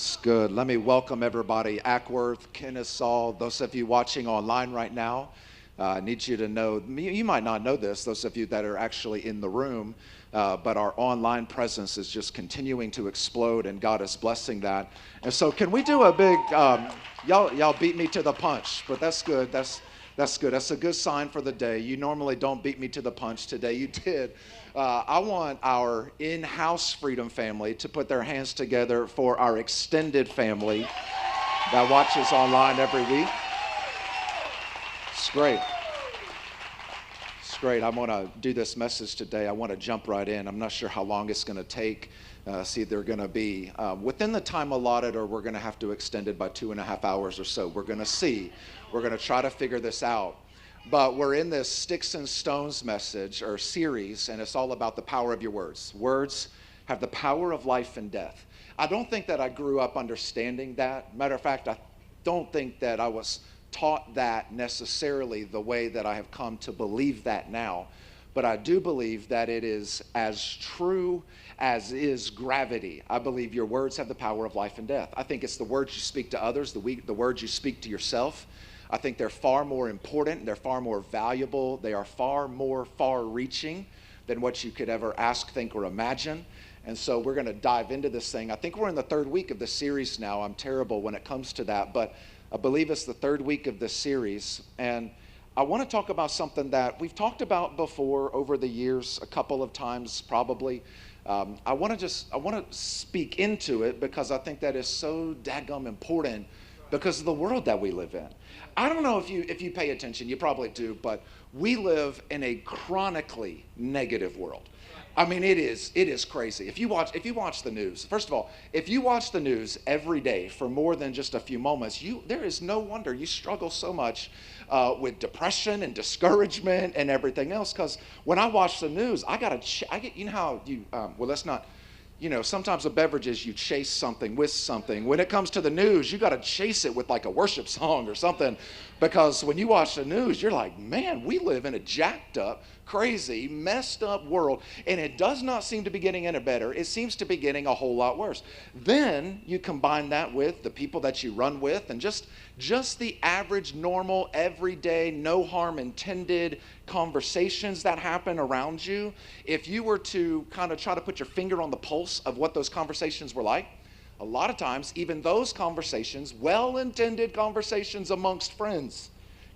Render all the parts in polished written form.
It's good. Let me welcome everybody. Ackworth, Kennesaw, those of you watching online right now. I need you to know, you might not know this, those of you that are actually in the room, but our online presence is just continuing to explode, and God is blessing that. And so can we do a big, y'all beat me to the punch, but that's good. That's good. That's a good sign for the day. You normally don't beat me to the punch. Today you did. I want our in-house Freedom family to put their hands together for our extended family that watches online every week. It's great. It's great. I want to do this message today. I want to jump right in. I'm not sure how long it's going to take. See, they're going to be within the time allotted, or we're going to have to extend it by 2.5 hours or so. We're going to see. We're going to try to figure this out. But we're in this Sticks and Stones message or series, and it's all about the power of your words. Words have the power of life and death. I don't think that I grew up understanding that. Matter of fact, I don't think that I was taught that necessarily the way that I have come to believe that now. But I do believe that it is as true as is gravity. I believe your words have the power of life and death. I think it's the words you speak to others, the words you speak to yourself. I think they're far more important, they're far more valuable, they are far more far-reaching than what you could ever ask, think, or imagine. And so we're going to dive into this thing. I think we're in the third week of the series now. I'm terrible when it comes to that, but I believe it's the third week of this series. And I want to talk about something that we've talked about before over the years, a couple of times probably. I want to speak into it because I think that is so daggum important because of the world that we live in. I don't know if you pay attention, you probably do, but we live in a chronically negative world. I mean, it is crazy. If you watch the news, first of all, if you watch the news every day for more than just a few moments, there is no wonder you struggle so much with depression and discouragement and everything else. Because when I watch the news, I get, you know how you well, let's not. You know, sometimes with beverages, you chase something with something. When it comes to the news, you got to chase it with like a worship song or something. Because when you watch the news, you're like, man, we live in a jacked up, crazy, messed up world. And it does not seem to be getting any better. It seems to be getting a whole lot worse. Then you combine that with the people that you run with and just the average, normal, everyday, no harm intended conversations that happen around you. If you were to kind of try to put your finger on the pulse of what those conversations were like, a lot of times, even those conversations, well-intended conversations amongst friends,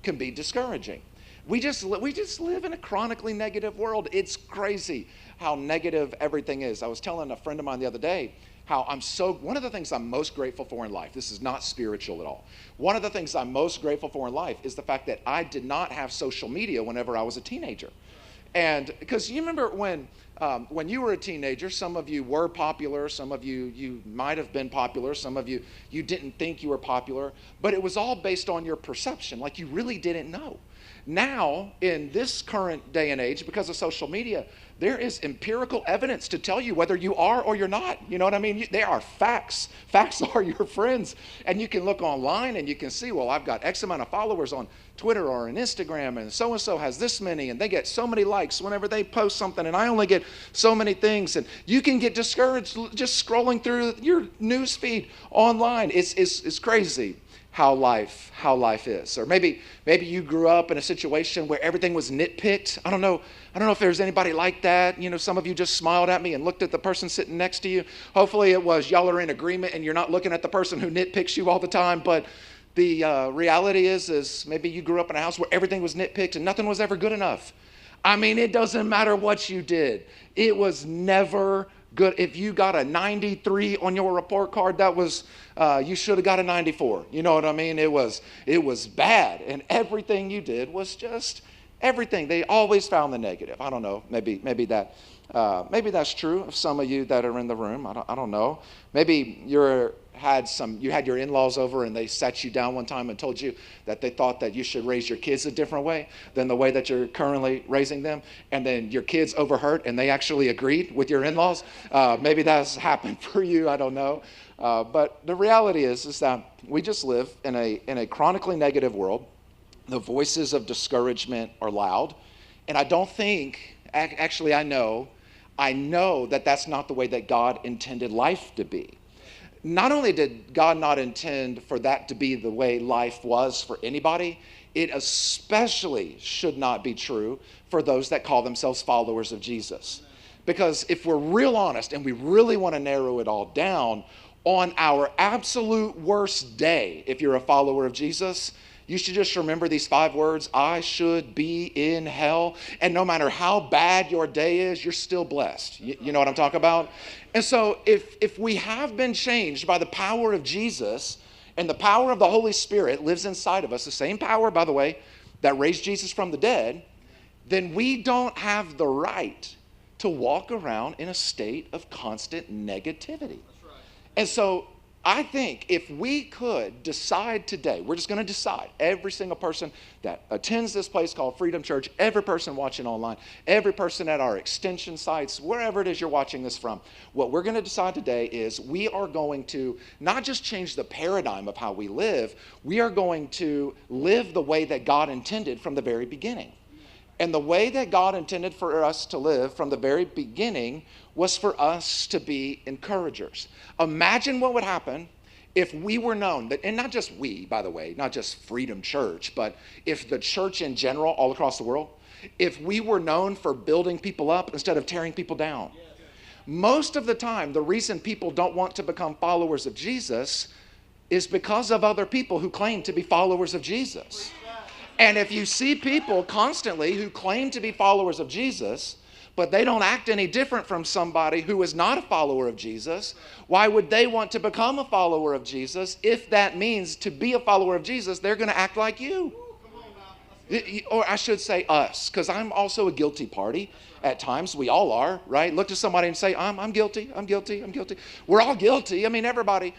can be discouraging. We just live in a chronically negative world. It's crazy how negative everything is. I was telling a friend of mine the other day how one of the things I'm most grateful for in life, this is not spiritual at all. One of the things I'm most grateful for in life is the fact that I did not have social media whenever I was a teenager. And because you remember when you were a teenager, some of you were popular, some of you might have been popular, some of you didn't think you were popular, but it was all based on your perception, like you really didn't know. Now, in this current day and age, because of social media, there is empirical evidence to tell you whether you are or you're not. You know what I mean? There are facts. Facts are your friends. And you can look online and you can see, well, I've got X amount of followers on Twitter or on Instagram, and so has this many, and they get so many likes whenever they post something, and I only get so many things. And you can get discouraged just scrolling through your news feed online. It's crazy how life is. Or maybe you grew up in a situation where everything was nitpicked. I don't know if there's anybody like that. You know, some of you just smiled at me and looked at the person sitting next to you. Hopefully it was y'all are in agreement and you're not looking at the person who nitpicks you all the time. But the reality is maybe you grew up in a house where everything was nitpicked and nothing was ever good enough. I mean, it doesn't matter what you did. It was never good. If you got a 93 on your report card, that was you should have got a 94. You know what I mean? It was bad, and everything you did was just everything. They always found the negative. I don't know. Maybe that's true of some of you that are in the room. I don't know. Maybe you had your in-laws over and they sat you down one time and told you that they thought that you should raise your kids a different way than the way that you're currently raising them, and then your kids overheard and they actually agreed with your in-laws. Maybe that's happened for you. I don't know. But the reality is that we just live in a chronically negative world. The voices of discouragement are loud, and I don't think, actually I know that that's not the way that God intended life to be. not only did God not intend for that to be the way life was for anybody, it especially should not be true for those that call themselves followers of Jesus. Because if we're real honest and we really want to narrow it all down, on our absolute worst day, if you're a follower of Jesus, you should just remember these 5 words: I should be in hell. And no matter how bad your day is, you're still blessed. You know what I'm talking about? And so if we have been changed by the power of Jesus, and the power of the Holy Spirit lives inside of us, the same power, by the way, that raised Jesus from the dead, then we don't have the right to walk around in a state of constant negativity. That's right. And so I think if we could decide today, we're just going to decide, every single person that attends this place called Freedom Church, every person watching online, every person at our extension sites, wherever it is you're watching this from, what we're going to decide today is we are going to not just change the paradigm of how we live, we are going to live the way that God intended from the very beginning. And the way that God intended for us to live from the very beginning was for us to be encouragers. Imagine what would happen if we were known, that, and not just we, by the way, not just Freedom Church, but if the church in general all across the world, if we were known for building people up instead of tearing people down. Most of the time, the reason people don't want to become followers of Jesus is because of other people who claim to be followers of Jesus. And if you see people constantly who claim to be followers of Jesus, but they don't act any different from somebody who is not a follower of Jesus, why would they want to become a follower of Jesus if that means to be a follower of Jesus, they're going to act like you? Or I should say us, because I'm also a guilty party at times. We all are, right? Look to somebody and say, I'm guilty, I'm guilty, I'm guilty. We're all guilty. I mean, everybody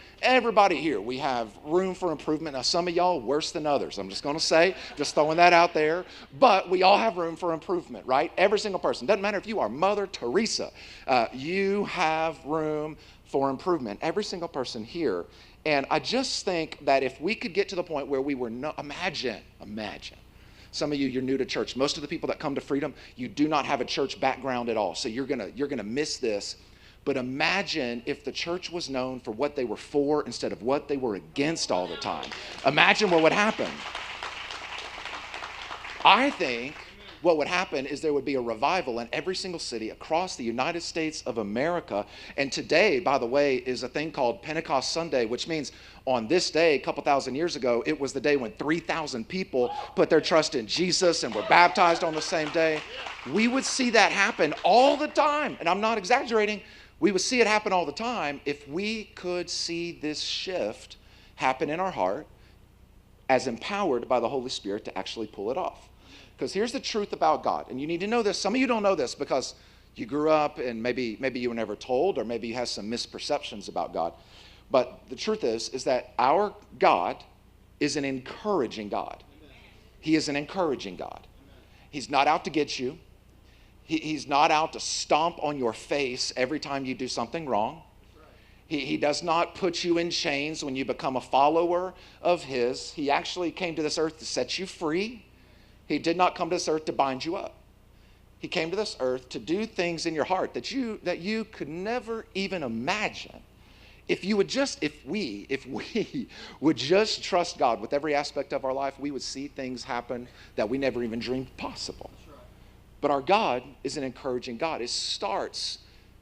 here, we have room for improvement. Now, some of y'all worse than others. I'm just going to say, just throwing that out there. But we all have room for improvement, right? Every single person. Doesn't matter if you are Mother Teresa. You have room for improvement. Every single person here. And I just think that if we could get to the point where we were, imagine. Some of you, you're new to church. Most of the people that come to Freedom, you do not have a church background at all. So you're gonna miss this. But imagine if the church was known for what they were for instead of what they were against all the time. Imagine what would happen. I think what would happen is there would be a revival in every single city across the United States of America. And today, by the way, is a thing called Pentecost Sunday, which means on this day, a couple thousand years ago, it was the day when 3,000 people put their trust in Jesus and were baptized on the same day. We would see that happen all the time. And I'm not exaggerating. We would see it happen all the time if we could see this shift happen in our heart as empowered by the Holy Spirit to actually pull it off. Because here's the truth about God, and you need to know this. Some of you don't know this because you grew up and maybe you were never told, or maybe you have some misperceptions about God. But the truth is that our God is an encouraging God. He is an encouraging God. He's not out to get you. He's not out to stomp on your face every time you do something wrong. He does not put you in chains when you become a follower of His. He actually came to this earth to set you free. He did not come to this earth to bind you up. He came to this earth to do things in your heart that you could never even imagine. If we would just trust God with every aspect of our life, we would see things happen that we never even dreamed possible. But our God is an encouraging God. It starts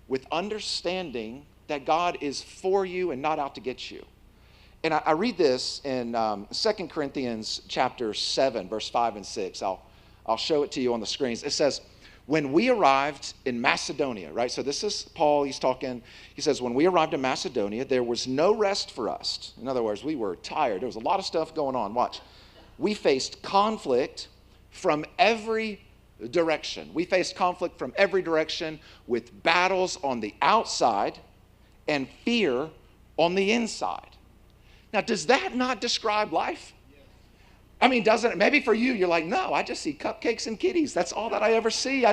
with understanding that God is for you and not out to get you. And I read this in 2 Corinthians chapter 7, verse 5 and 6. I'll show it to you on the screens. It says, when we arrived in Macedonia, right? So this is Paul, he's talking. He says, when we arrived in Macedonia, there was no rest for us. In other words, we were tired. There was a lot of stuff going on. Watch. We faced conflict from every direction. We faced conflict from every direction with battles on the outside and fear on the inside. Now, does that not describe life? I mean, doesn't it? Maybe for you, you're like, no, I just see cupcakes and kitties. That's all that I ever see.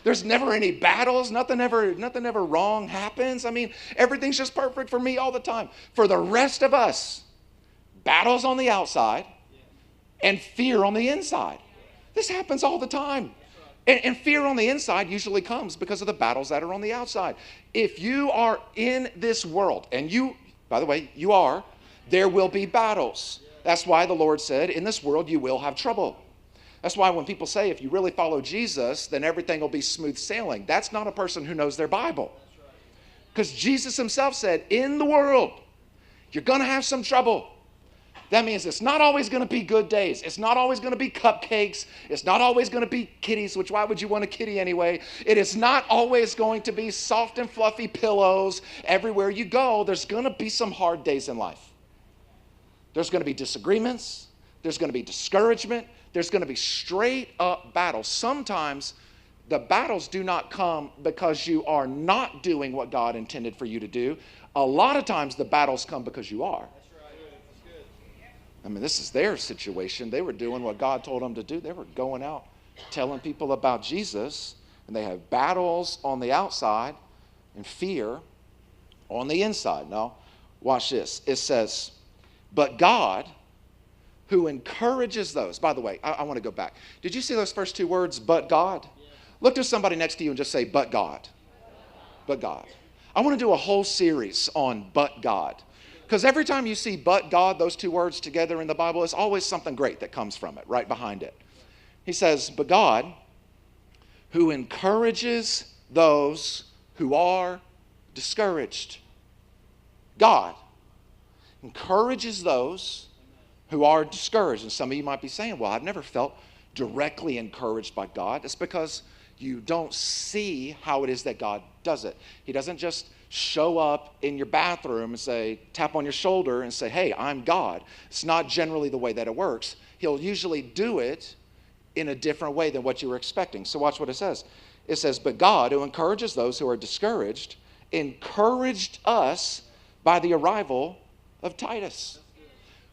There's never any battles. Nothing ever wrong happens. I mean, everything's just perfect for me all the time. For the rest of us, battles on the outside and fear on the inside. This happens all the time. And fear on the inside usually comes because of the battles that are on the outside. If you are in this world and you By the way, you are. There will be battles. That's why the Lord said, in this world you will have trouble. That's why when people say, if you really follow Jesus, then everything will be smooth sailing. That's not a person who knows their Bible. Because Jesus himself said, in the world, you're going to have some trouble. That means it's not always going to be good days. It's not always going to be cupcakes. It's not always going to be kitties, which why would you want a kitty anyway? It is not always going to be soft and fluffy pillows. Everywhere you go, there's going to be some hard days in life. There's going to be disagreements. There's going to be discouragement. There's going to be straight up battles. Sometimes the battles do not come because you are not doing what God intended for you to do. A lot of times the battles come because you are. I mean, this is their situation. They were doing what God told them to do. They were going out telling people about Jesus, and they have battles on the outside and fear on the inside. Now, watch this. It says, but God, who encourages those. By the way, I want to go back. Did you see those first two words, but God? Yeah. Look to somebody next to you and just say, but God. But God. I want to do a whole series on but God. Because every time you see but God, those two words together in the Bible, there's always something great that comes from it, right behind it. He says, but God, who encourages those who are discouraged. God encourages those who are discouraged. And some of you might be saying, well, I've never felt directly encouraged by God. It's because you don't see how it is that God does it. He doesn't just show up in your bathroom and say, tap on your shoulder and say, hey, I'm God. It's not generally the way that it works. He'll usually do it in a different way than what you were expecting. So watch what it says. It says, but God, who encourages those who are discouraged, encouraged us by the arrival of Titus.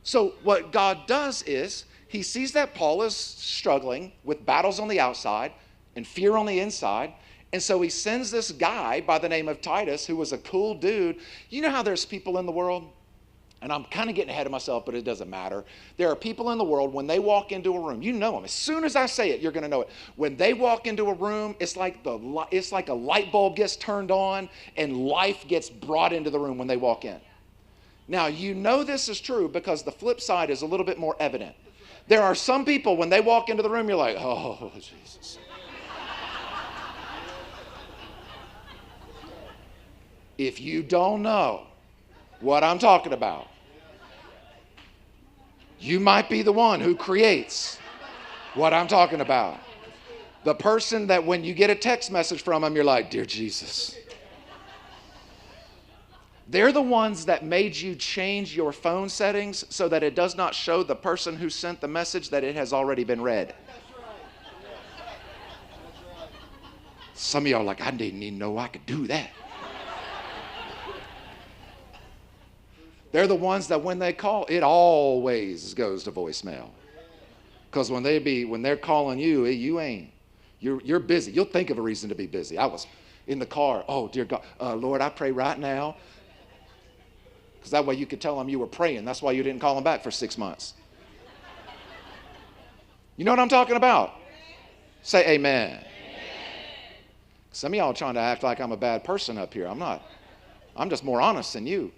So what God does is he sees that Paul is struggling with battles on the outside and fear on the inside. And so he sends this guy by the name of Titus, who was a cool dude. You know how there's people in the world, and I'm kind of getting ahead of myself, but it doesn't matter. There are people in the world, when they walk into a room, you know them. As soon as I say it, you're going to know it. When they walk into a room, it's like a light bulb gets turned on and life gets brought into the room when they walk in. Now, you know this is true because the flip side is a little bit more evident. There are some people, when they walk into the room, you're like, oh, Jesus. If you don't know what I'm talking about, you might be the one who creates what I'm talking about. The person that when you get a text message from them, you're like, dear Jesus. They're the ones that made you change your phone settings so that it does not show the person who sent the message that it has already been read. Some of y'all are like, I didn't even know I could do that. They're the ones that when they call, it always goes to voicemail. Because when they're calling you, you're busy. You'll think of a reason to be busy. I was in the car. Oh, dear God, Lord, I pray right now. Because that way you could tell them you were praying. That's why you didn't call them back for 6 months. You know what I'm talking about? Say amen. Amen. Some of y'all are trying to act like I'm a bad person up here. I'm not. I'm just more honest than you.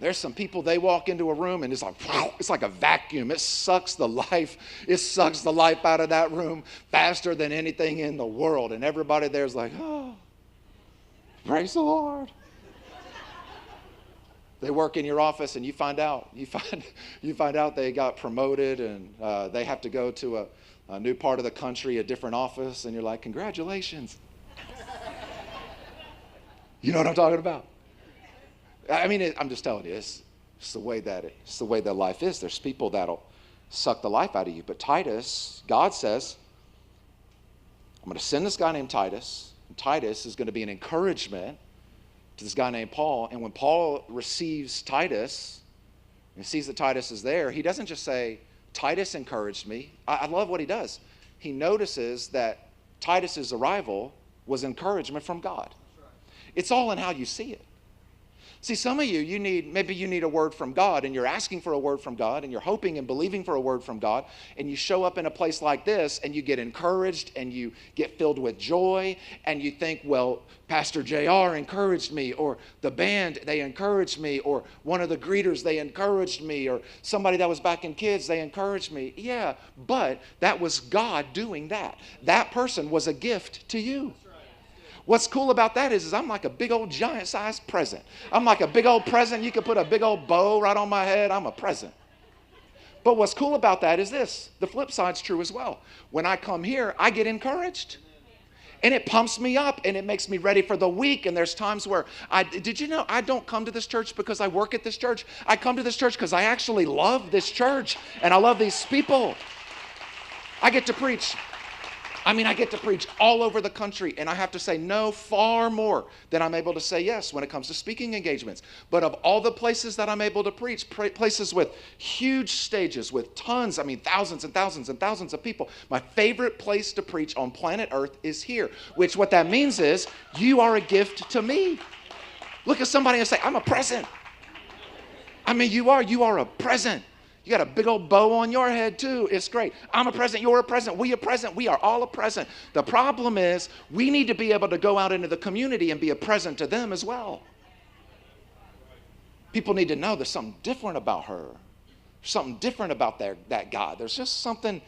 There's some people, they walk into a room and it's like, wow, it's like a vacuum. It sucks the life out of that room faster than anything in the world. And everybody there's like, oh, praise the Lord. They work in your office and you find out they got promoted and they have to go to a new part of the country, a different office, and you're like, congratulations. You know what I'm talking about? I mean, I'm just telling you, it's the way that life is. There's people that'll suck the life out of you. But Titus, God says, I'm going to send this guy named Titus. And Titus is going to be an encouragement to this guy named Paul. And when Paul receives Titus and sees that Titus is there, he doesn't just say, Titus encouraged me. I love what he does. He notices that Titus's arrival was encouragement from God. It's all in how you see it. See, some of you maybe you need a word from God, and you're asking for a word from God, and you're hoping and believing for a word from God, and you show up in a place like this, and you get encouraged, and you get filled with joy, and you think, well, Pastor JR encouraged me, or the band, they encouraged me, or one of the greeters, they encouraged me, or somebody that was back in kids, they encouraged me. Yeah, but that was God doing that. That person was a gift to you. What's cool about that is I'm like a big old giant-sized present. I'm like a big old present. You could put a big old bow right on my head. I'm a present. But what's cool about that is this. The flip side's true as well. When I come here, I get encouraged. And it pumps me up, and it makes me ready for the week. And there's times where, did you know I don't come to this church because I work at this church? I come to this church because I actually love this church, and I love these people. I get to preach. I get to preach all over the country, and I have to say no far more than I'm able to say yes when it comes to speaking engagements. But of all the places that I'm able to preach, places with huge stages, with tons, thousands and thousands and thousands of people, my favorite place to preach on planet Earth is here, which what that means is you are a gift to me. Look at somebody and say, I'm a present. You are a present. You got a big old bow on your head too. It's great. I'm a present. You're a present. We a present. We are all a present. The problem is we need to be able to go out into the community and be a present to them as well. People need to know there's something different about her. Something different about that God. There's just something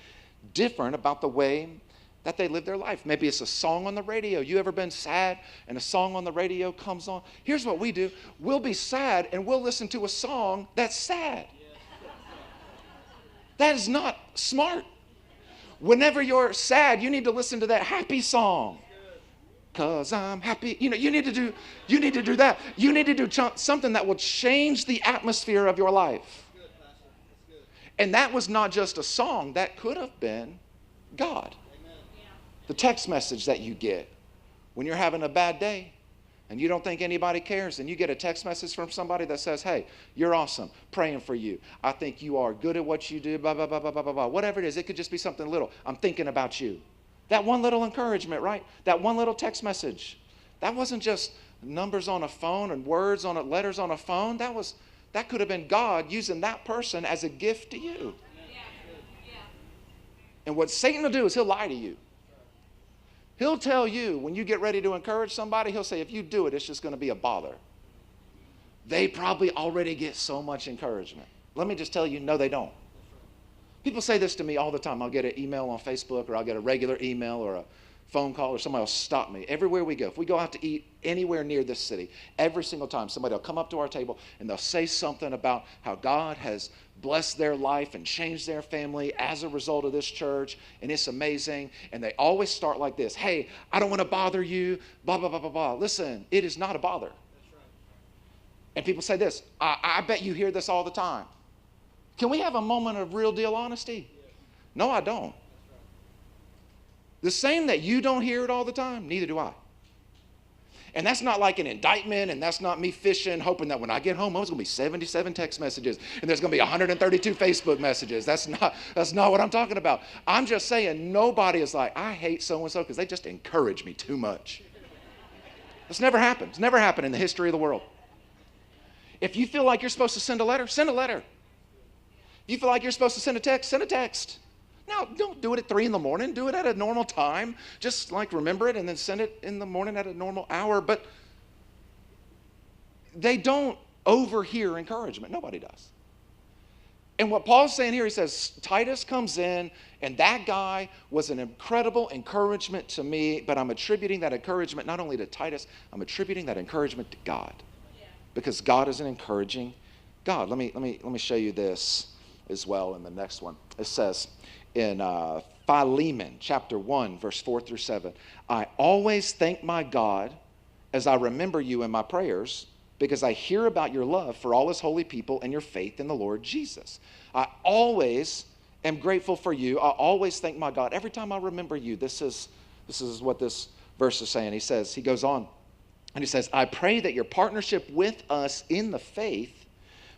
different about the way that they live their life. Maybe it's a song on the radio. You ever been sad and a song on the radio comes on? Here's what we do. We'll be sad and we'll listen to a song that's sad. That is not smart. Whenever you're sad, you need to listen to that happy song. 'Cause I'm happy. You need to do that. You need to do something that will change the atmosphere of your life. And that was not just a song. That could have been God. The text message that you get when you're having a bad day and you don't think anybody cares, and you get a text message from somebody that says, hey, you're awesome, praying for you. I think you are good at what you do, blah, blah, blah, blah, blah, blah, blah. Whatever it is, it could just be something little. I'm thinking about you. That one little encouragement, right? That one little text message. That wasn't just numbers on a phone and words on letters on a phone. That could have been God using that person as a gift to you. And what Satan will do is he'll lie to you. He'll tell you when you get ready to encourage somebody, he'll say, if you do it, it's just going to be a bother. They probably already get so much encouragement. Let me just tell you, no, they don't. People say this to me all the time. I'll get an email on Facebook, or I'll get a regular email or a phone call, or somebody will stop me. Everywhere we go, if we go out to eat anywhere near this city, every single time somebody will come up to our table and they'll say something about how God has blessed their life and changed their family as a result of this church, and it's amazing. And they always start like this. Hey, I don't want to bother you, blah, blah, blah, blah, blah. Listen, it is not a bother. And people say this, I bet you hear this all the time. Can we have a moment of real deal honesty? No, I don't. The same that you don't hear it all the time, neither do I. And that's not like an indictment, and that's not me fishing, hoping that when I get home, there's going to be 77 text messages, and there's going to be 132 Facebook messages. That's not what I'm talking about. I'm just saying nobody is like, I hate so-and-so because they just encourage me too much. That's never happened. It's never happened in the history of the world. If you feel like you're supposed to send a letter, send a letter. If you feel like you're supposed to send a text, send a text. Now, don't do it at 3 a.m. Do it at a normal time. Just like remember it and then send it in the morning at a normal hour. But they don't overhear encouragement. Nobody does. And what Paul's saying here, he says, Titus comes in, and that guy was an incredible encouragement to me, but I'm attributing that encouragement not only to Titus, I'm attributing that encouragement to God. Yeah. Because God is an encouraging God. Let me show you this as well in the next one. It says, in Philemon chapter 1, verse 4 through 7, I always thank my God as I remember you in my prayers, because I hear about your love for all his holy people and your faith in the Lord Jesus. I always am grateful for you. I always thank my God. Every time I remember you, this is what this verse is saying. He goes on, and he says, I pray that your partnership with us in the faith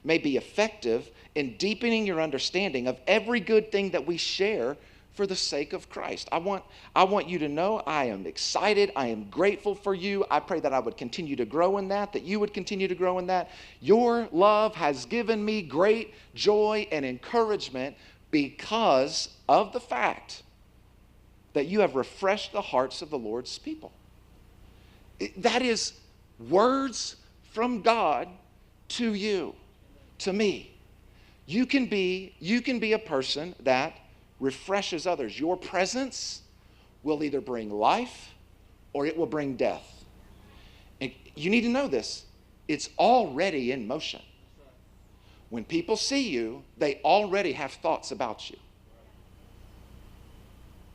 may be effective in deepening your understanding of every good thing that we share for the sake of Christ. I want you to know I am excited. I am grateful for you. I pray that I would continue to grow in that you would continue to grow in that. Your love has given me great joy and encouragement because of the fact that you have refreshed the hearts of the Lord's people. That is words from God to you, to me. You can be a person that refreshes others. Your presence will either bring life or it will bring death. And you need to know this. It's already in motion. When people see you, they already have thoughts about you.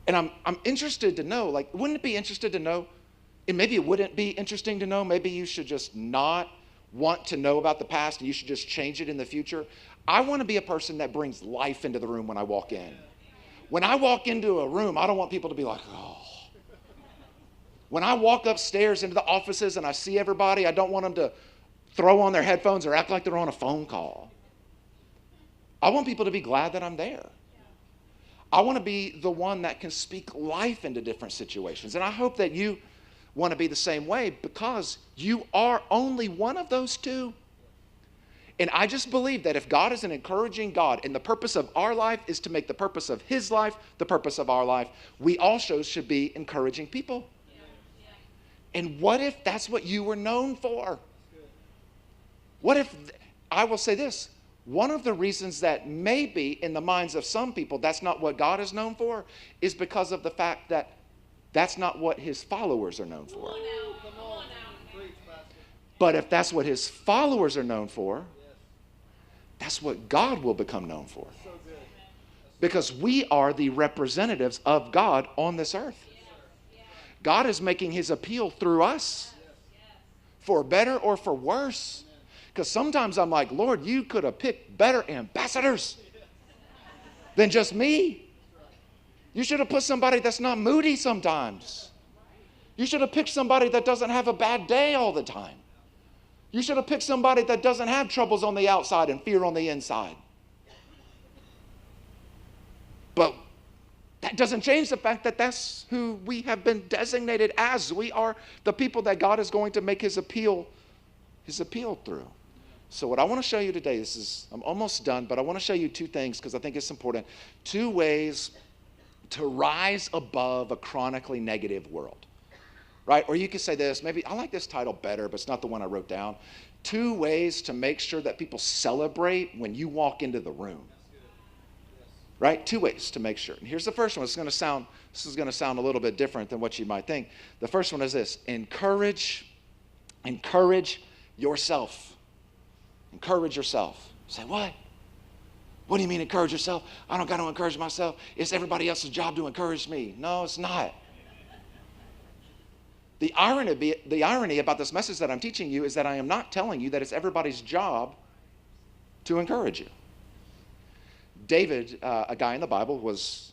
And I'm interested to know, like, wouldn't it be interested to know, and maybe it wouldn't be interesting to know, maybe you should just not want to know about the past and you should just change it in the future. I want to be a person that brings life into the room when I walk in. When I walk into a room, I don't want people to be like, oh. When I walk upstairs into the offices and I see everybody, I don't want them to throw on their headphones or act like they're on a phone call. I want people to be glad that I'm there. I want to be the one that can speak life into different situations. And I hope that you want to be the same way, because you are only one of those two. And I just believe that if God is an encouraging God and the purpose of our life is to make the purpose of his life the purpose of our life, we also should be encouraging people. And what if that's what you were known for? What if, I will say this, one of the reasons that maybe in the minds of some people that's not what God is known for is because of the fact that that's not what his followers are known for. But if that's what his followers are known for, that's what God will become known for. Because we are the representatives of God on this earth. God is making his appeal through us, for better or for worse. Because sometimes I'm like, Lord, you could have picked better ambassadors than just me. You should have put somebody that's not moody sometimes. You should have picked somebody that doesn't have a bad day all the time. You should have picked somebody that doesn't have troubles on the outside and fear on the inside. But that doesn't change the fact that that's who we have been designated as. We are the people that God is going to make his appeal through. So what I want to show you today, I'm almost done, but I want to show you two things because I think it's important. Two ways to rise above a chronically negative world. Right? Or you could say this, maybe I like this title better, but it's not the one I wrote down. 2 ways to make sure that people celebrate when you walk into the room. Right? 2 ways to make sure. And here's the first one. This is going to sound a little bit different than what you might think. The first one is this: encourage yourself. Encourage yourself. Say, what? What do you mean encourage yourself? I don't got to encourage myself. It's everybody else's job to encourage me. No, it's not. The irony about this message that I'm teaching you is that I am not telling you that it's everybody's job to encourage you. David, a guy in the Bible, was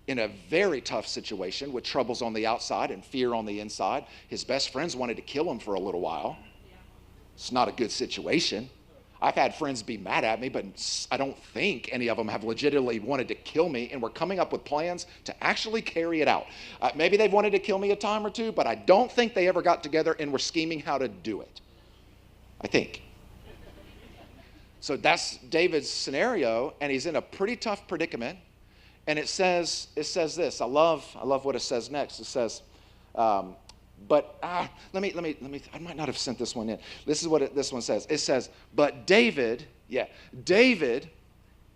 in a very tough situation with troubles on the outside and fear on the inside. His best friends wanted to kill him for a little while. It's not a good situation. I've had friends be mad at me, but I don't think any of them have legitimately wanted to kill me, and we're coming up with plans to actually carry it out. Maybe they've wanted to kill me a time or two, but I don't think they ever got together and were scheming how to do it. I think. So that's David's scenario, and he's in a pretty tough predicament. And it says this. I love what it says next. It says, I might not have sent this one in. This is what this one says. It says, but David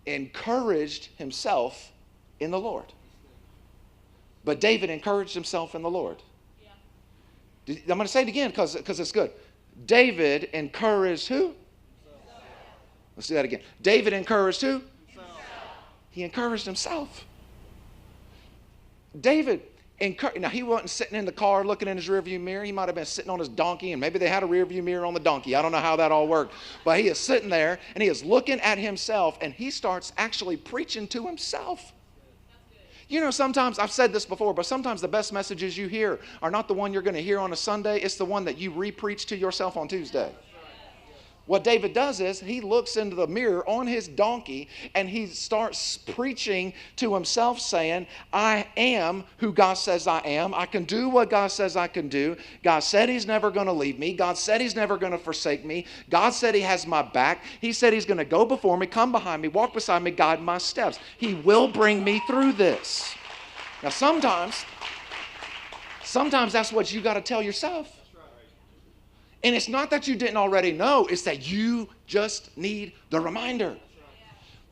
encouraged himself in the Lord. But David encouraged himself in the Lord. Yeah. I'm going to say it again because it's good. David encouraged who? Himself. Let's do that again. David encouraged who? Himself. He encouraged himself. David. Now, he wasn't sitting in the car looking in his rearview mirror. He might have been sitting on his donkey, and maybe they had a rearview mirror on the donkey. I don't know how that all worked. But he is sitting there, and he is looking at himself, and he starts actually preaching to himself. You know, sometimes, I've said this before, but sometimes the best messages you hear are not the one you're going to hear on a Sunday. It's the one that you re-preach to yourself on Tuesday. What David does is he looks into the mirror on his donkey and he starts preaching to himself saying, I am who God says I am. I can do what God says I can do. God said he's never going to leave me. God said he's never going to forsake me. God said he has my back. He said he's going to go before me, come behind me, walk beside me, guide my steps. He will bring me through this. Now sometimes that's what you got to tell yourself. And it's not that you didn't already know, it's that you just need the reminder.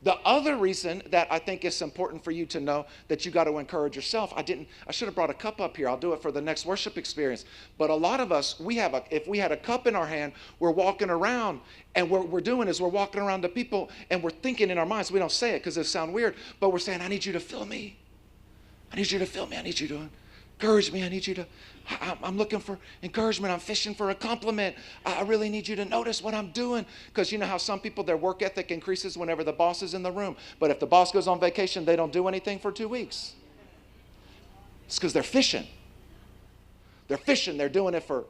The other reason that I think it's important for you to know that you got to encourage yourself, I should have brought a cup up here. I'll do it for the next worship experience. But a lot of us, if we had a cup in our hand, we're walking around, and what we're doing is we're walking around to people and we're thinking in our minds, we don't say it because it sounds weird, but we're saying, I need you to fill me. I need you to fill me. I need you to encourage me. I need you to, I'm looking for encouragement. I'm fishing for a compliment. I really need you to notice what I'm doing. Because you know how some people, their work ethic increases whenever the boss is in the room. But if the boss goes on vacation, they don't do anything for 2 weeks. It's because they're fishing. They're fishing. They're doing it for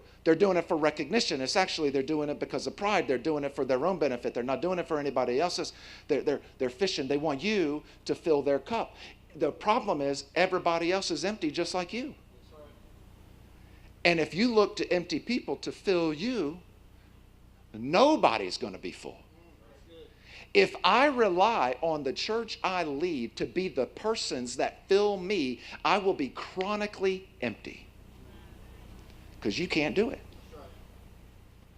recognition. It's actually, they're doing it because of pride. They're doing it for their own benefit. They're not doing it for anybody else's. They're fishing. They want you to fill their cup. The problem is everybody else is empty just like you. And if you look to empty people to fill you, nobody's going to be full. If I rely on the church I lead to be the persons that fill me, I will be chronically empty. Because you can't do it.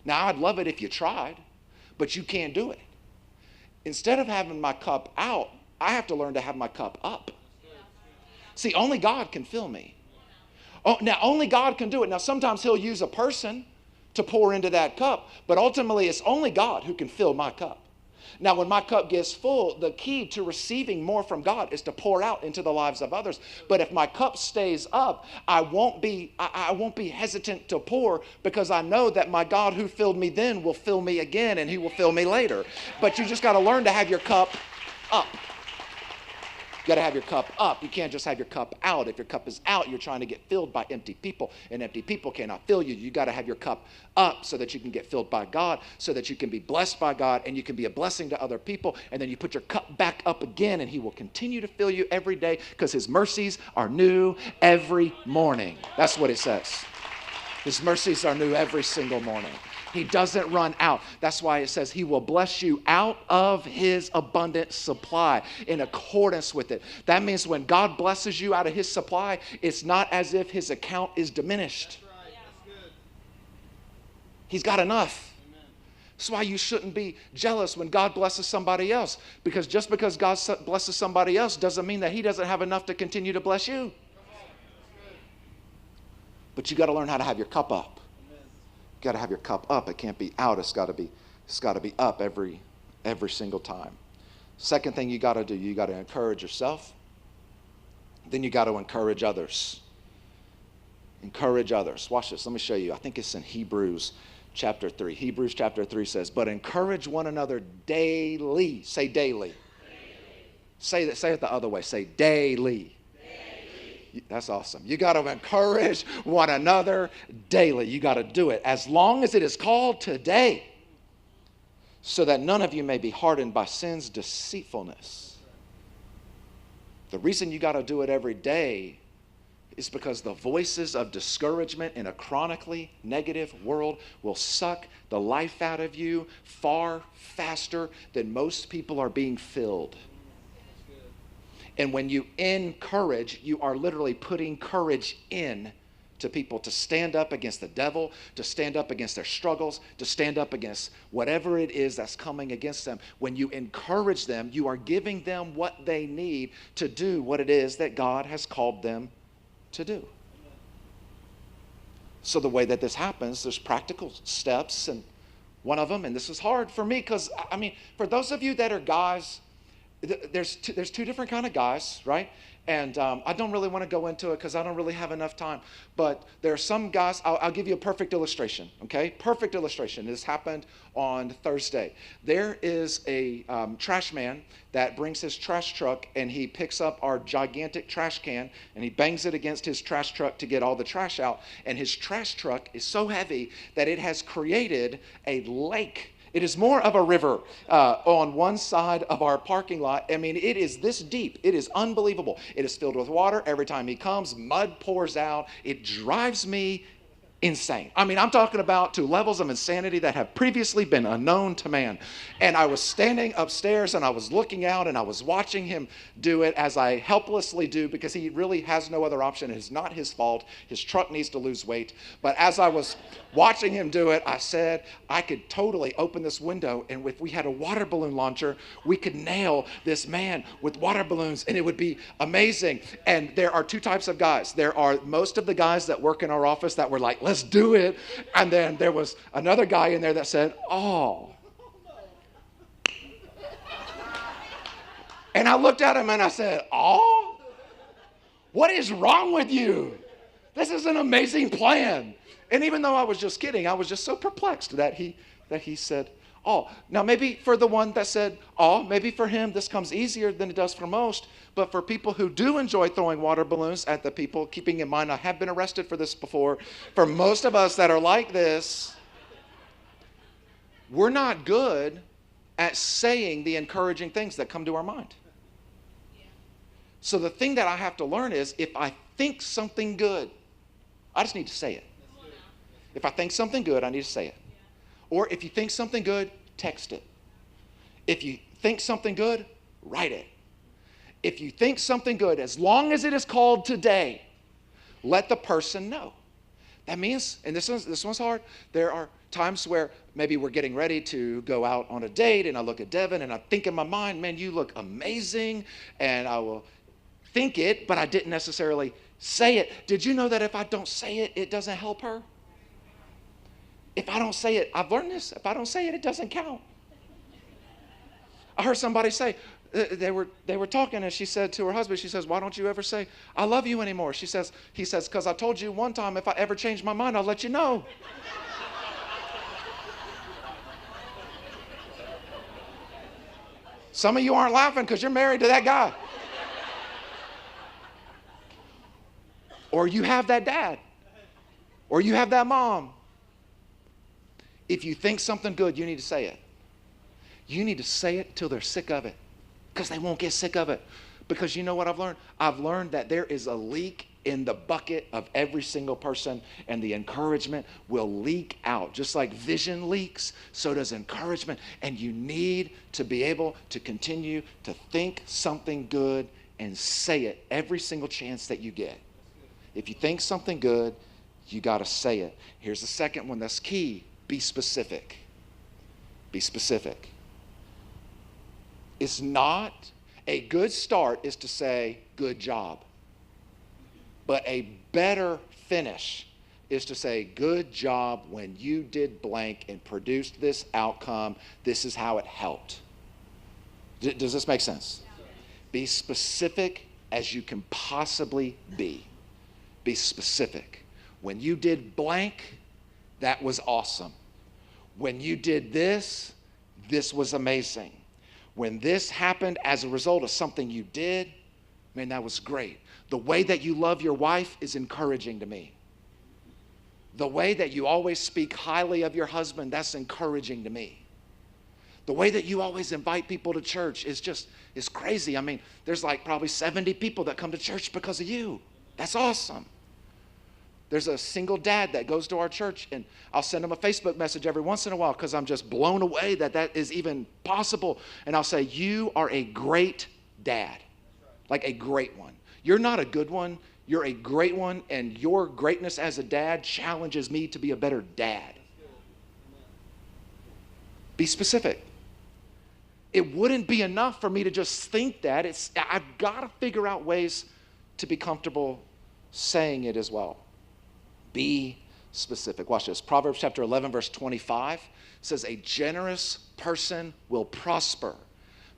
Now, I'd love it if you tried, but you can't do it. Instead of having my cup out, I have to learn to have my cup up. See, only God can fill me. Oh, now, only God can do it. Now, sometimes he'll use a person to pour into that cup, but ultimately it's only God who can fill my cup. Now, when my cup gets full, the key to receiving more from God is to pour out into the lives of others. But if my cup stays up, I won't be hesitant to pour, because I know that my God who filled me then will fill me again, and he will fill me later. But you just got to learn to have your cup up. You got to have your cup up. You can't just have your cup out. If your cup is out, you're trying to get filled by empty people, and empty people cannot fill you. You got to have your cup up so that you can get filled by God, so that you can be blessed by God, and you can be a blessing to other people. And then you put your cup back up again, and he will continue to fill you every day, because his mercies are new every morning. That's what it says. His mercies are new every single morning. He doesn't run out. That's why it says he will bless you out of his abundant supply in accordance with it. That means when God blesses you out of his supply, it's not as if his account is diminished. That's right. That's good. He's got enough. Amen. That's why you shouldn't be jealous when God blesses somebody else. Because just because God blesses somebody else doesn't mean that he doesn't have enough to continue to bless you. But you got to learn how to have your cup up. Got to have your cup up. It can't be out. It's got to be up every single time. Second thing you got to do, you got to encourage yourself. Then you got to encourage others. Encourage others. Watch this. Let me show you. I think it's in Hebrews chapter 3. Hebrews chapter 3 says, but encourage one another daily. Say daily. Say it the other way. Say daily. That's awesome. You got to encourage one another daily. You got to do it as long as it is called today, so that none of you may be hardened by sin's deceitfulness. The reason you got to do it every day is because the voices of discouragement in a chronically negative world will suck the life out of you far faster than most people are being filled. And when you encourage, you are literally putting courage in to people to stand up against the devil, to stand up against their struggles, to stand up against whatever it is that's coming against them. When you encourage them, you are giving them what they need to do what it is that God has called them to do. So the way that this happens, there's practical steps, and one of them, and this is hard for me because, I mean, for those of you that are guys, there's two different kind of guys, right? And I don't really want to go into it because I don't really have enough time. But there are some guys, I'll give you a perfect illustration, okay? Perfect illustration. This happened on Thursday. There is a trash man that brings his trash truck, and he picks up our gigantic trash can, and he bangs it against his trash truck to get all the trash out. And his trash truck is so heavy that it has created a lake. It is more of a river on one side of our parking lot. I mean, it is this deep. It is unbelievable. It is filled with water. Every time he comes, mud pours out. It drives me insane. I mean, I'm talking about to levels of insanity that have previously been unknown to man. And I was standing upstairs and I was looking out and I was watching him do it, as I helplessly do, because he really has no other option. It's not his fault. His truck needs to lose weight. But as I was watching him do it, I said, I could totally open this window, and if we had a water balloon launcher, we could nail this man with water balloons and it would be amazing. And there are two types of guys. There are most of the guys that work in our office that were like, let's do it. And then there was another guy in there that said, oh. And I looked at him and I said, oh? What is wrong with you? This is an amazing plan. And even though I was just kidding, I was just so perplexed that he said, oh. Now maybe for the one that said, oh, maybe for him this comes easier than it does for most. But for people who do enjoy throwing water balloons at the people, keeping in mind I have been arrested for this before, for most of us that are like this, we're not good at saying the encouraging things that come to our mind. So the thing that I have to learn is, if I think something good, I just need to say it. If I think something good, I need to say it. Or if you think something good, text it. If you think something good, write it. If you think something good, as long as it is called today, let the person know. That means, and this one's hard, there are times where maybe we're getting ready to go out on a date, and I look at Devin and I think in my mind, man, you look amazing, and I will think it, but I didn't necessarily say it. Did you know that if I don't say it, it doesn't help her? If I don't say it, I've learned this, if I don't say it, it doesn't count. I heard somebody say, they were talking, and she said to her husband, she says, why don't you ever say, I love you anymore? He says, because I told you one time, if I ever change my mind, I'll let you know. Some of you aren't laughing because you're married to that guy. Or you have that dad. Or you have that mom. If you think something good, you need to say it. You need to say it till they're sick of it, because they won't get sick of it. Because you know what I've learned? I've learned that there is a leak in the bucket of every single person, and the encouragement will leak out. Just like vision leaks, so does encouragement. And you need to be able to continue to think something good and say it every single chance that you get. If you think something good, you got to say it. Here's the second one that's key. Be specific. Be specific. It's not a good start is to say, good job. But a better finish is to say, good job when you did blank and produced this outcome. This is how it helped. Does this make sense? Be specific as you can possibly be. Be specific. When you did blank, that was awesome. When you did this, this was amazing. When this happened as a result of something you did, man, that was great. The way that you love your wife is encouraging to me. The way that you always speak highly of your husband, that's encouraging to me. The way that you always invite people to church is crazy. I mean, there's like probably 70 people that come to church because of you. That's awesome. There's a single dad that goes to our church, and I'll send him a Facebook message every once in a while because I'm just blown away that is even possible. And I'll say, you are a great dad, like a great one. You're not a good one. You're a great one, and your greatness as a dad challenges me to be a better dad. Be specific. It wouldn't be enough for me to just think that. I've got to figure out ways to be comfortable saying it as well. Be specific. Watch this. Proverbs chapter 11, verse 25 says, a generous person will prosper.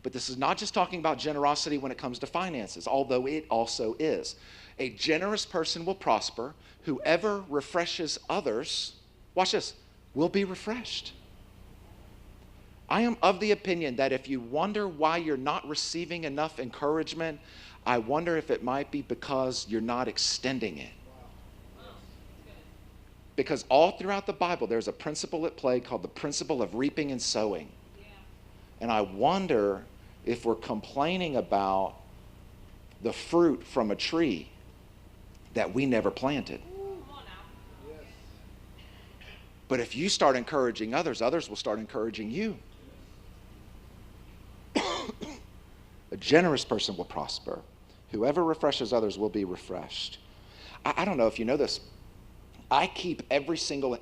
But this is not just talking about generosity when it comes to finances, although it also is. A generous person will prosper. Whoever refreshes others, watch this, will be refreshed. I am of the opinion that if you wonder why you're not receiving enough encouragement, I wonder if it might be because you're not extending it. Because all throughout the Bible, there's a principle at play called the principle of reaping and sowing. Yeah. And I wonder if we're complaining about the fruit from a tree that we never planted. But if you start encouraging others, others will start encouraging you. A generous person will prosper. Whoever refreshes others will be refreshed. I don't know if you know this. I keep every single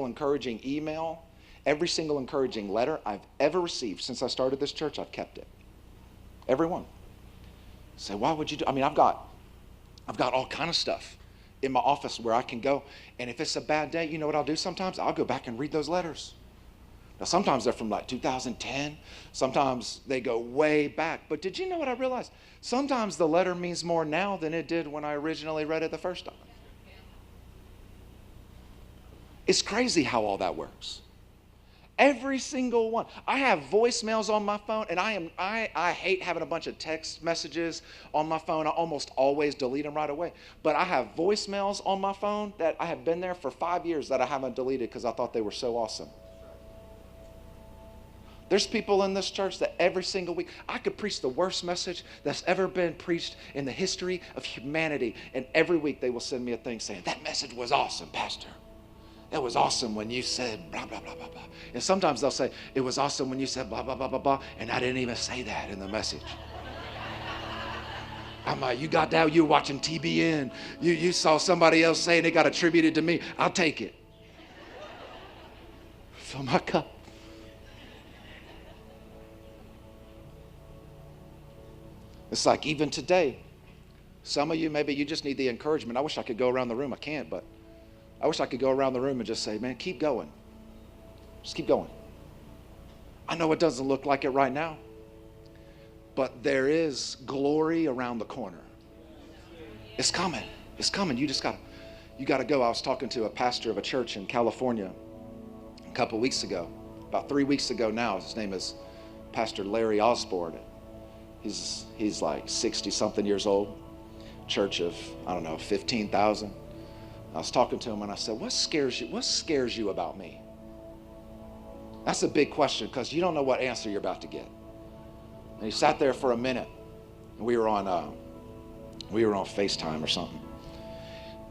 encouraging email, every single encouraging letter I've ever received since I started this church. I've kept it. Every one. Say, why would you do? I mean, I've got all kind of stuff in my office where I can go, and if it's a bad day, you know what I'll do sometimes? I'll go back and read those letters. Now, sometimes they're from like 2010. Sometimes they go way back. But did you know what I realized? Sometimes the letter means more now than it did when I originally read it the first time. It's crazy how all that works. Every single one. I have voicemails on my phone, and I hate having a bunch of text messages on my phone. I almost always delete them right away. But I have voicemails on my phone that I have been there for 5 years that I haven't deleted because I thought they were so awesome. There's people in this church that every single week, I could preach the worst message that's ever been preached in the history of humanity, and every week they will send me a thing saying, that message was awesome, Pastor. It was awesome when you said blah, blah, blah, blah, blah. And sometimes they'll say, it was awesome when you said blah, blah, blah, blah, blah, and I didn't even say that in the message. I'm like, you got that? You were watching TBN. You saw somebody else saying it got attributed to me. I'll take it. Fill my cup. It's like even today, some of you, maybe you just need the encouragement. I wish I could go around the room. I can't, but I wish I could go around the room and just say, man, keep going. Just keep going. I know it doesn't look like it right now, but there is glory around the corner. It's coming. It's coming. You got to go. I was talking to a pastor of a church in California a couple weeks ago, about 3 weeks ago now. His name is Pastor Larry Osborne. He's like 60-something years old, church of, 15,000. I was talking to him and I said, what scares you about me? That's a big question because you don't know what answer you're about to get. And he sat there for a minute, and we were on FaceTime or something.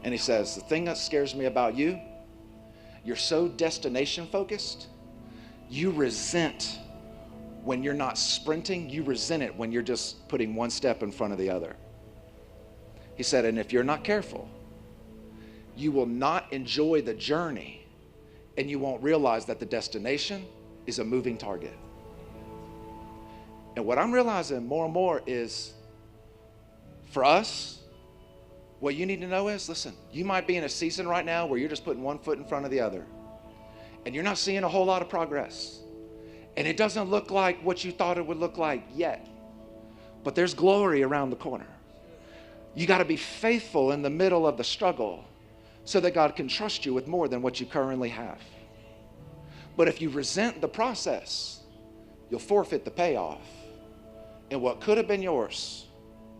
And he says, the thing that scares me about you, you're so destination focused, you resent when you're not sprinting, you resent it when you're just putting one step in front of the other. He said, and if you're not careful, you will not enjoy the journey, and you won't realize that the destination is a moving target. And what I'm realizing more and more is, for us, what you need to know is, listen, you might be in a season right now where you're just putting one foot in front of the other, and you're not seeing a whole lot of progress. And it doesn't look like what you thought it would look like yet. But there's glory around the corner. You got to be faithful in the middle of the struggle so that God can trust you with more than what you currently have. But if you resent the process, you'll forfeit the payoff. And what could have been yours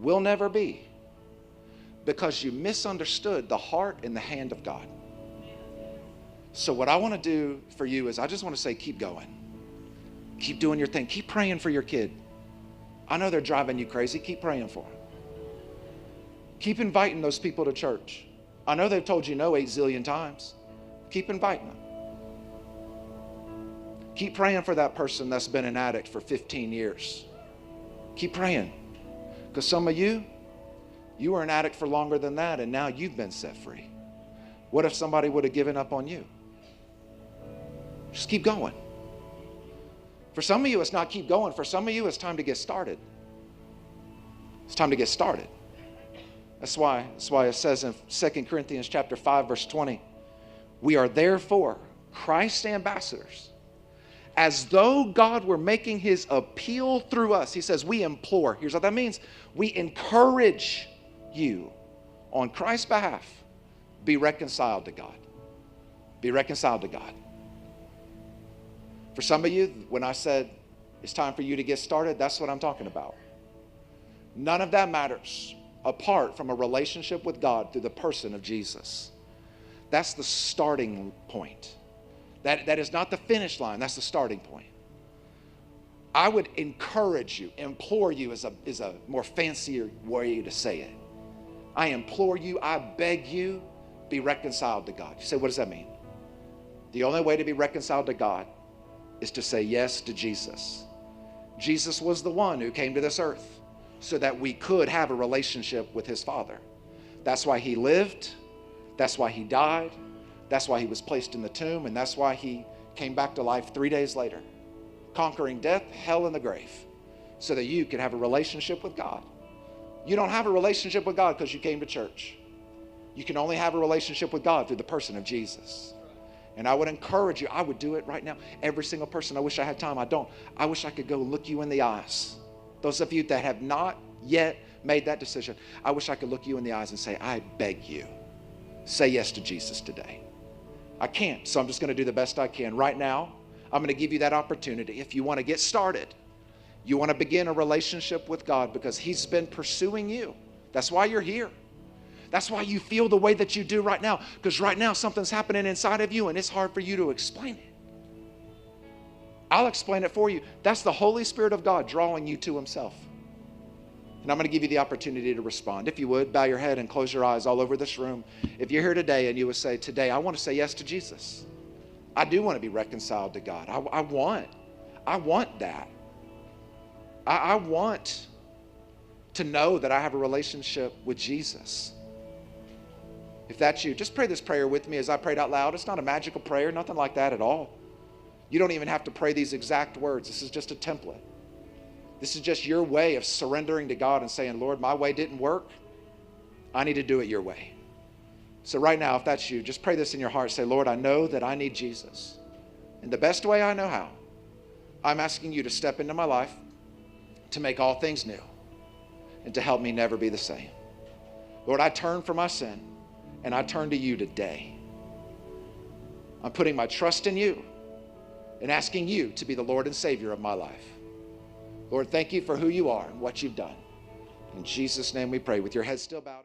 will never be, because you misunderstood the heart and the hand of God. So what I want to do for you is I just want to say, keep going. Keep doing your thing. Keep praying for your kid. I know they're driving you crazy. Keep praying for them. Keep inviting those people to church. I know they've told you no 8 zillion times. Keep inviting them. Keep praying for that person that's been an addict for 15 years. Keep praying. Because some of you were an addict for longer than that, and now you've been set free. What if somebody would have given up on you? Just keep going. For some of you, it's not keep going. For some of you, it's time to get started. It's time to get started. That's why it says in 2 Corinthians chapter 5, verse 20, we are therefore Christ's ambassadors, as though God were making his appeal through us. He says, we implore. Here's what that means. We encourage you on Christ's behalf, be reconciled to God. Be reconciled to God. For some of you, when I said it's time for you to get started, that's what I'm talking about. None of that matters apart from a relationship with God through the person of Jesus. That's the starting point. That is not the finish line. That's the starting point. I would encourage you, implore you is a more fancier way to say it. I implore you, I beg you, be reconciled to God. You say, what does that mean? The only way to be reconciled to God is to say yes to Jesus. Jesus was the one who came to this earth so that we could have a relationship with his Father. That's why he lived. That's why he died. That's why he was placed in the tomb. And that's why he came back to life 3 days later, conquering death, hell, and the grave, so that you could have a relationship with God. You don't have a relationship with God because you came to church. You can only have a relationship with God through the person of Jesus. And I would encourage you, I would do it right now. Every single person, I wish I had time, I don't. I wish I could go look you in the eyes. Those of you that have not yet made that decision, I wish I could look you in the eyes and say, I beg you, say yes to Jesus today. I can't, so I'm just going to do the best I can. Right now, I'm going to give you that opportunity. If you want to get started, you want to begin a relationship with God because he's been pursuing you. That's why you're here. That's why you feel the way that you do right now, because right now something's happening inside of you and it's hard for you to explain it. I'll explain it for you. That's the Holy Spirit of God drawing you to himself. And I'm going to give you the opportunity to respond. If you would, bow your head and close your eyes all over this room. If you're here today and you would say, today, I want to say yes to Jesus. I do want to be reconciled to God. I want that. I want to know that I have a relationship with Jesus. If that's you, just pray this prayer with me as I prayed out loud. It's not a magical prayer, nothing like that at all. You don't even have to pray these exact words. This is just a template. This is just your way of surrendering to God and saying, Lord, my way didn't work. I need to do it your way. So right now, if that's you, just pray this in your heart. Say, Lord, I know that I need Jesus. And the best way I know how, I'm asking you to step into my life, to make all things new, and to help me never be the same. Lord, I turn from my sin, and I turn to you today. I'm putting my trust in you and asking you to be the Lord and Savior of my life. Lord, thank you for who you are and what you've done. In Jesus' name we pray, with your head still bowed.